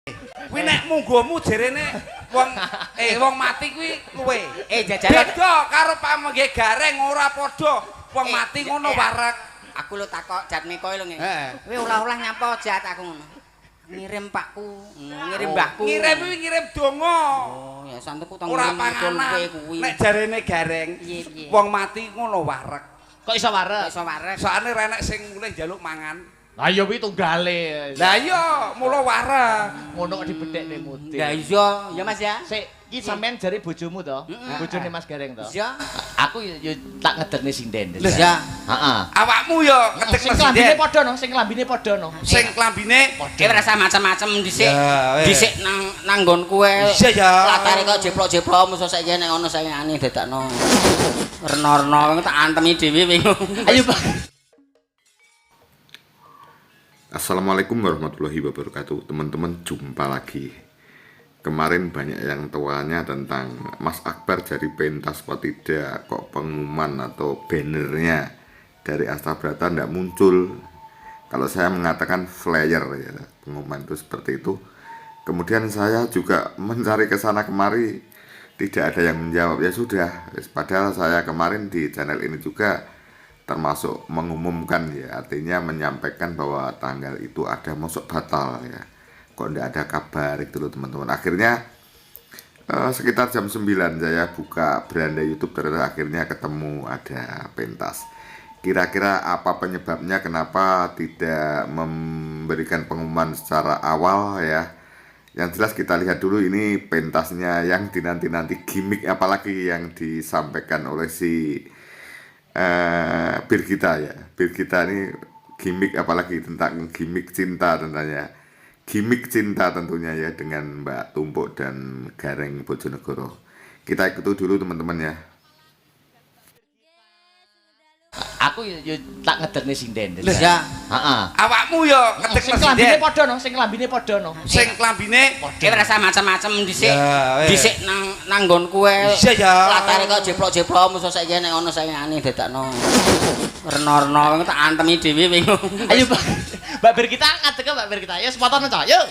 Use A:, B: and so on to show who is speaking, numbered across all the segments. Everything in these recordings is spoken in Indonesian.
A: Kuwi nek munggomu jerene wong mati kuwi luwe.
B: Jajaran
A: beda karo pamengge gareng ora padha. Wong mati ngono wareg.
B: Aku lho takok Jat Miko lho ngene. Kowe olah-olah nyapa Jat aku ngono. Ngirim pakku, ngirim mbahku.
A: Ngirim kuwi ngirim donga.
B: Oh, ya santeku tong
A: Ora
B: ngirim
A: panganan.
B: kuwi.
A: Nek jarene gareng.
B: Piye?
A: Wong mati ngono wareg.
C: Kok iso wareg?
B: Iso wareg.
A: Soale renek sing mulih njaluk mangan.
C: Lah ya kuwi tunggale.
A: Lah iya, mula wareg.
C: Ngono kok dibedhekne mudin.
B: Lah iya, ya Mas ya.
C: Sik, iki sampean jare bojomu to? Bojone Mas Gareng to?
B: Iya.
C: Aku ya tak ngederne sinden.
B: Iya.
C: Heeh.
A: Awakmu ya ngedek
C: Sing klambine padha no, sing klambine padha no.
A: Sing klambine
B: Kowe rasa macam-macam dhisik.
A: Ya,
B: Dhisik nang nggonku kowe.
A: Iya ya.
B: Latare kok jeplok-jeplok musuh saiki nek ngono sayangane dadakno. Rena-rena tak antemi dhewe bingung.
C: Ayo, Pak.
D: Assalamualaikum warahmatullahi wabarakatuh. Teman-teman, jumpa lagi. Kemarin banyak yang tanya tentang Mas Akbar jadi pentas apa tidak, kok pengumuman atau bannernya dari Astabrata tidak muncul. Kalau saya mengatakan flyer ya, pengumuman itu seperti itu. Kemudian saya juga mencari ke sana kemari, tidak ada yang menjawab. Ya sudah, padahal saya kemarin di channel ini juga termasuk mengumumkan ya, artinya menyampaikan bahwa tanggal itu ada, masuk batal ya, kok tidak ada kabar itu loh teman-teman. Akhirnya sekitar jam 9 saya buka beranda YouTube, ternyata akhirnya ketemu ada pentas. Kira-kira apa penyebabnya, kenapa tidak memberikan pengumuman secara awal ya? Yang jelas kita lihat dulu ini pentasnya yang dinanti-nanti, gimmick apalagi yang disampaikan oleh si Birgita ya. Birgita ini gimmick apalagi, tentang gimmick cinta tentunya. Gimmick cinta tentunya ya dengan Mbak Tumpuk dan Gareng Bojonegoro. Kita ikuti dulu teman-teman ya.
C: Aku ya tak ngederne sinden.
B: Iya.
C: Heeh.
A: Awakmu ya ngedek
C: Sing klambine padha no, sing klambine padha no.
A: Sing klambine
B: Kowe rasa macam-macam dhisik.
A: Ya,
B: Dhisik nang nggonku kowe.
A: Iya ya.
B: Latare kok jeplok-jeplok musuh saiki nek ngono sayangane dadakno. Rena-rena tak antemi dhewe bingung.
C: Ayo, Pak. Mbak Birgita ngadeg Mbak Birgita. Ya sepotong to, yuk.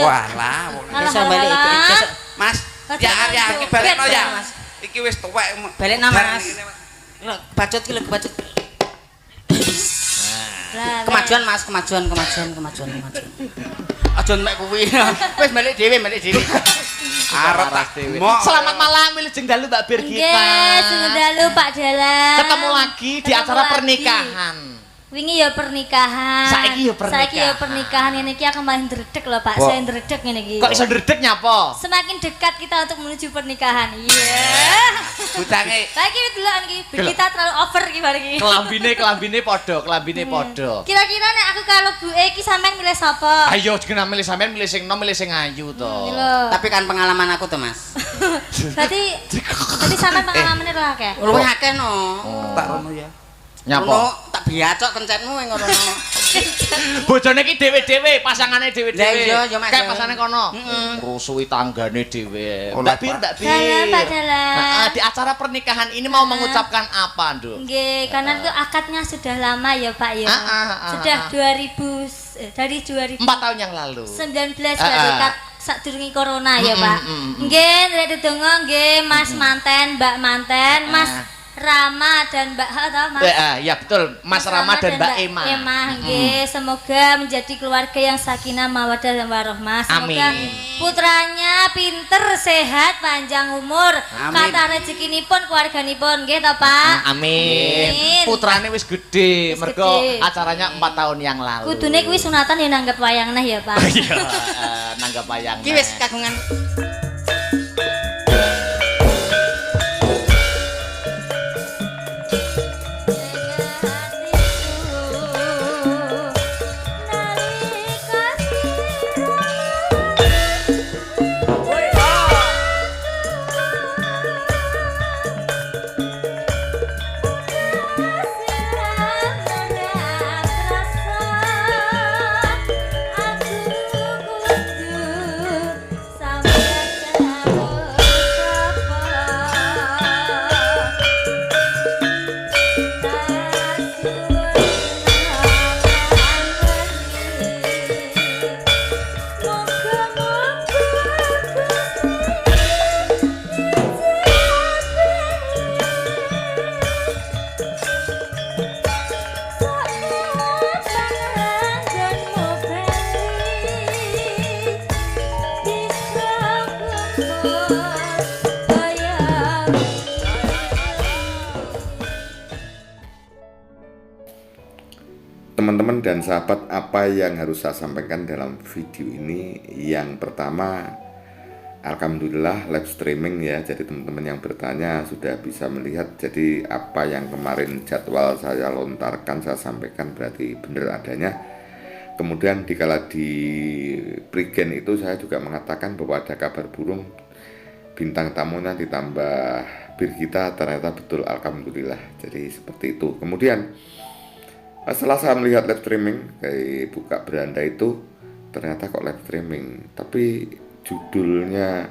A: walah.
B: Iso balik iki.
A: Mas, ya iki balekno ya. Iki wis tuwek.
B: Balekno Mas. Lho, bacot ki lho, bacot. Kemajuan Mas, kemajuan. Aja mek kuwi. Wis balik dhewe.
A: Arep tak demo.
C: Selamat malam Wilujeng dalu Mbak Birgita.
E: Nggih, sing dalu Pak Dalan.
C: Ketemu lagi di acara
E: lagi.
C: pernikahan.
E: Wingi ya pernikahan.
C: Saiki ya pernikahan.
E: Ngene iki aku malah ndredeg lho Pak, saya ndredeg ngene iki.
C: Kok iso ndredeg nyapa?
E: Semakin dekat kita untuk menuju pernikahan. Iya.
A: Butange.
E: Saiki delokan iki kita terlalu over iki bar iki.
C: Kelambine padha.
E: Kira-kira nek aku karo Bu E iki sampean milih sapa?
C: Ayo jeneng milih sampean, milih sing nom, milih sing ayu to.
B: Tapi kan pengalaman aku tuh Mas.
E: Berarti sampean pengalamane ora akeh.
B: Luwih akeh no.
A: Tak rono ya.
C: Nyapa?
B: Ngono tak biacok kencetmu ing ngono.
C: Bojone iki dhewe-dhewe, pasangane dhewe-dhewe.
B: Lah iya, Mas.
C: Kayak pasane kono. Rusuhi tanggane dhewe.
A: Oh,
C: Mbak Bir.
E: Dalan, Pak Dalan.
C: Nah, di acara pernikahan ini mau mengucapkan apa, Nduk?
E: Nggih, karena itu akadnya sudah lama ya Pak ya. Sudah 2000
C: 4 tahun yang lalu.
E: 19 berarti sadurunge corona ya Pak. Nggih, nek ndedonga nggih Mas manten, Mbak manten, Mas Rama dan Mbak Ha tau Mas?
C: Ya betul, Mas Rama dan Mbak Ema.
E: Nggih, semoga menjadi keluarga yang sakinah mawaddah dan warahmah. Semoga
C: Amin.
E: putranya pinter, sehat, panjang umur, kata rezekinipun keluarganipun nggih to Pak?
C: Amin. Putrane wis gede,
E: Wis
C: mergo
E: gede.
C: acaranya 4 tahun yang lalu.
E: Kudune kuwi sunatan ya nanggep wayang nah ya Pak.
C: Iya, nanggap wayang.
B: Ki wis kagungan.
D: Teman-teman dan sahabat, apa yang harus saya sampaikan dalam video ini? Yang pertama, alhamdulillah live streaming ya. Jadi teman-teman yang bertanya sudah bisa melihat. Jadi apa yang kemarin jadwal saya lontarkan, saya sampaikan berarti benar adanya. Kemudian dikala di Prigen itu saya juga mengatakan bahwa ada kabar burung, bintang tamunya ditambah Birgita, ternyata betul, alhamdulillah. Jadi seperti itu. Kemudian setelah saya melihat live streaming kayak buka beranda itu, ternyata kok live streaming, tapi judulnya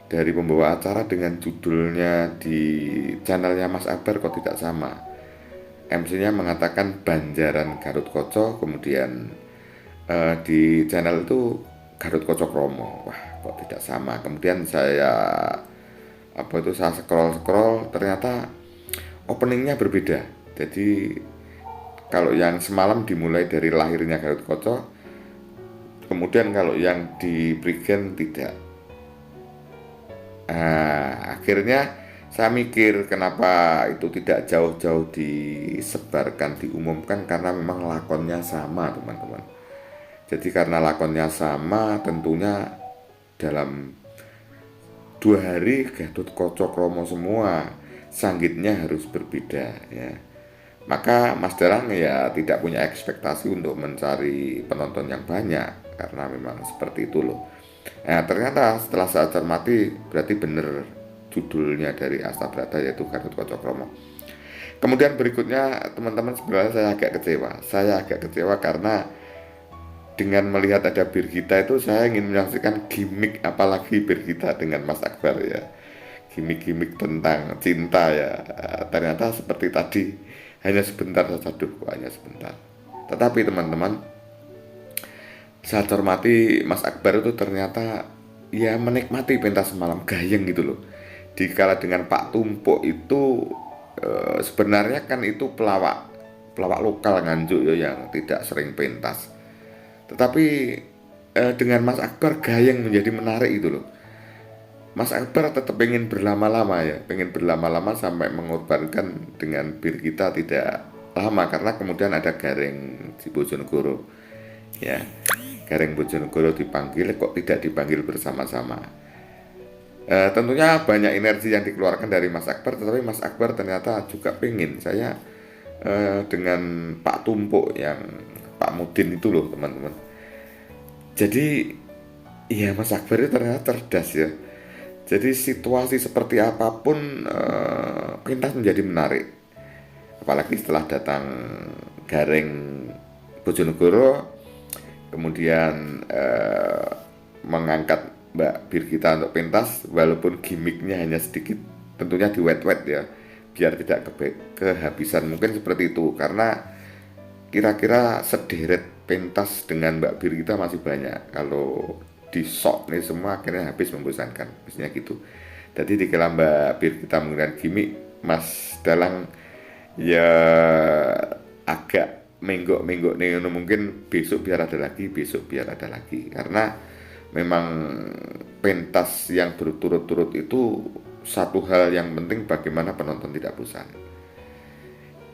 D: dari pembawa acara dengan judulnya di channelnya Mas Akbar kok tidak sama. MC-nya mengatakan Banjaran Garut Koco, kemudian di channel itu Garut Koco Kromo. Wah, kok tidak sama. Kemudian saya scroll, ternyata openingnya berbeda. Jadi kalau yang semalam dimulai dari lahirnya Garut Koco, kemudian kalau yang di Prigen tidak. Akhirnya saya mikir kenapa itu tidak jauh-jauh disebarkan, diumumkan, karena memang lakonnya sama teman-teman. Jadi karena lakonnya sama, tentunya dalam 2 hari Garut Koco Kromo semua, sanggitnya harus berbeda ya. Maka Mas Darang ya tidak punya ekspektasi untuk mencari penonton yang banyak, karena memang seperti itu loh. Ternyata setelah saya cermati, berarti benar judulnya dari Astabrata, yaitu Garut Koco Kromo. Kemudian berikutnya teman-teman, sebenarnya saya agak kecewa karena dengan melihat ada Birgita itu saya ingin menyaksikan gimmick, apalagi Birgita dengan Mas Akbar ya, gimmick-gimmick tentang cinta ya. Ternyata seperti tadi, hanya sebentar saja, hanya sebentar. Tetapi teman-teman, saya cermati Mas Akbar itu ternyata ya menikmati pentas semalam, gayeng gitu loh. Dikala dengan Pak Tumpuk itu sebenarnya kan itu pelawak lokal Nganjuk ya, yang tidak sering pentas. Tetapi dengan Mas Akbar gayeng menjadi menarik itu loh. Mas Akbar tetap pengen berlama-lama ya, pengen berlama-lama sampai mengorbankan dengan Birgita tidak lama, karena kemudian ada Gareng di Bojonegoro ya. Gareng Bojonegoro dipanggil, kok tidak dipanggil bersama-sama. Tentunya banyak energi yang dikeluarkan dari Mas Akbar, tetapi Mas Akbar ternyata juga pengen saya dengan Pak Tumpuk yang Pak Mudin itu loh teman-teman. Jadi iya, Mas Akbar itu ternyata cerdas ya. Jadi situasi seperti apapun pentas menjadi menarik. Apalagi setelah datang Gareng Bojonegoro, kemudian mengangkat Mbak Birgita untuk pentas, walaupun gimmicknya hanya sedikit, tentunya di wet-wet ya, biar tidak kehabisan, mungkin seperti itu. Karena kira-kira sederet pentas dengan Mbak Birgita masih banyak, kalau di sok nih semua akhirnya habis, membosankan, biasanya gitu. Jadi dikira Mbak Birgita menggunakan gimmick, Mas Dalang ya agak menggok-menggok nih, mungkin besok biar ada lagi, karena memang pentas yang berturut-turut itu satu hal yang penting, bagaimana penonton tidak bosan.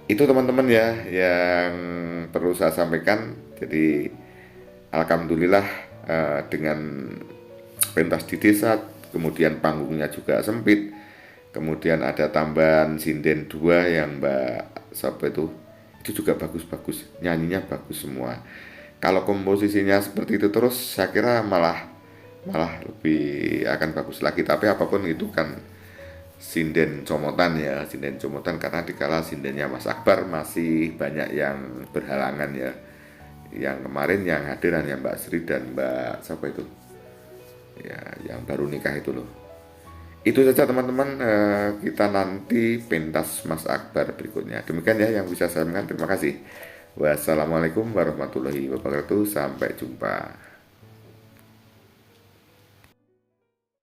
D: Itu teman-teman ya yang perlu saya sampaikan. Jadi alhamdulillah dengan pentas di desa, kemudian panggungnya juga sempit, kemudian ada tambahan sinden 2 yang Mbak siapa itu juga bagus-bagus, nyanyinya bagus semua. Kalau komposisinya seperti itu terus, saya kira malah lebih akan bagus lagi. Tapi apapun itu kan sinden comotan ya, karena dikala sindennya Mas Akbar masih banyak yang berhalangan ya. Yang kemarin yang hadir hanya Mbak Sri dan Mbak siapa itu ya, yang baru nikah itu loh. Itu saja teman-teman, kita nanti pentas Mas Akbar berikutnya. Demikian ya yang bisa saya sampaikan. Terima kasih. Wassalamualaikum warahmatullahi wabarakatuh. Sampai jumpa.